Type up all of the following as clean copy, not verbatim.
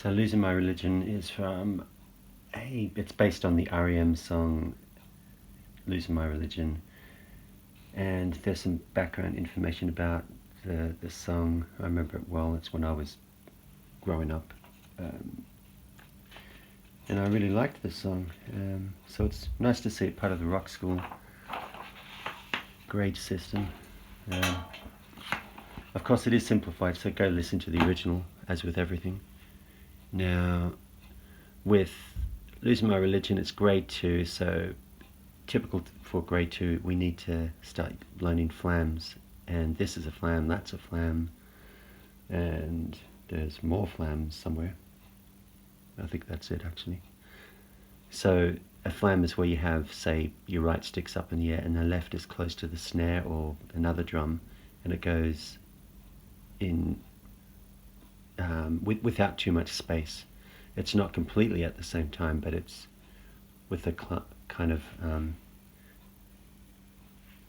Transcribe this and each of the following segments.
So Losing My Religion is from it's based on the REM song Losing My Religion, and there's some background information about the song. I remember it well. It's when I was growing up, and I really liked this song. So it's nice to see it part of the Rockschool grade system. Of course it is simplified, so go listen to the original, as with everything. Now, with Losing My Religion, it's grade 2, so typical for grade 2, we need to start learning flams. And this is a flam, that's a flam, and there's more flams somewhere. I think that's it, actually. So a flam is where you have, say, your right stick's up in the air and the left is close to the snare or another drum, and it goes in without too much space. It's not completely at the same time, but it's with a kind of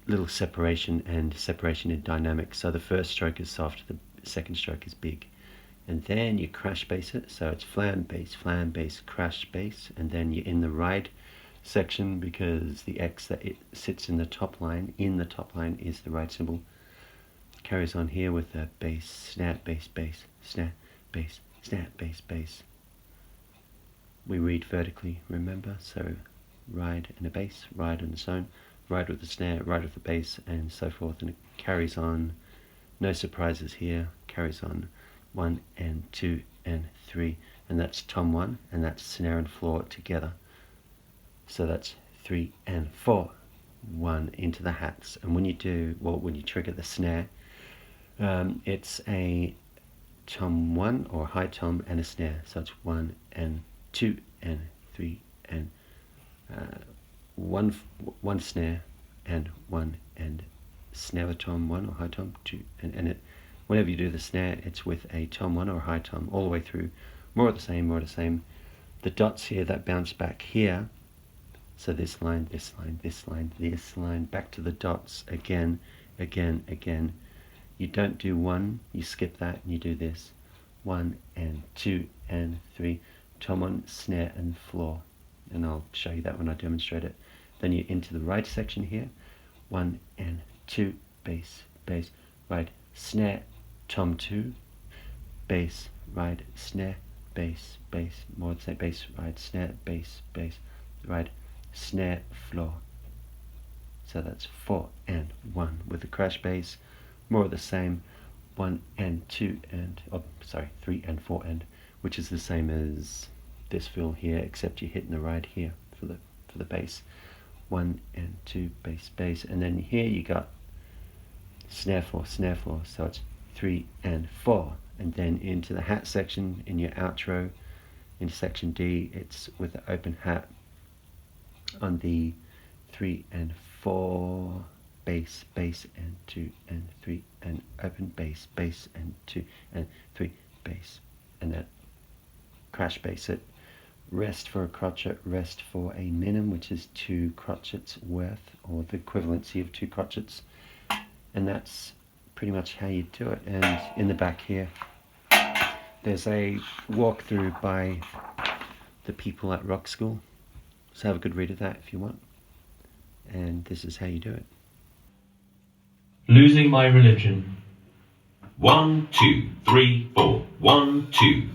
little separation in dynamics. So the first stroke is soft, the second stroke is big, and then you crash bass it. So it's flam bass, crash bass, and then you're in the right section because the X that it sits in the top line is the right symbol. Carries on here with a bass, snap, bass, bass, snap, bass, snap, bass, bass. We read vertically, remember? So ride and a bass, ride on its own, ride with the snare, ride with the bass, and so forth. And it carries on, no surprises here, carries on 1 and 2 and 3, and that's tom 1, and that's snare and floor together. So that's 3 and 4, 1 into the hats. And when you trigger the snare, it's a tom 1 or high tom and a snare. So it's 1 and 2 and 3 and one snare and 1 and snare with tom 1 or high tom 2, and it, whenever you do the snare, it's with a tom 1 or high tom all the way through. More of the same. The dots here that bounce back here, so this line, this line, this line, this line, back to the dots again. You don't do 1, you skip that and you do this. 1 and 2 and 3, tom 1, snare and floor. And I'll show you that when I demonstrate it. Then you're into the right section here. 1 and 2, bass, bass, right, snare, tom 2, bass, right, snare, bass, bass, more say bass, right, snare, bass, bass, right, snare, floor. So that's 4 and 1 with the crash bass. More of the same. 1 and 2 and 3 and 4 and, which is the same as this fill here, except you're hitting the right here for the bass. 1 and 2, bass, bass, and then here you got snare 4, so it's 3 and 4, and then into the hat section in your outro, in section D, it's with the open hat on the 3 and 4, bass, bass, and 2 and 3, and open bass, bass, and 2 and 3, bass, and that crash bass it. Rest for a crotchet, rest for a minim, which is 2 crotchets worth, or the equivalency of 2 crotchets, and that's pretty much how you do it. And in the back here, there's a walkthrough by the people at Rockschool, so have a good read of that if you want. And this is how you do it. Losing My Religion. 1, 2, 3, 4. 1, 2,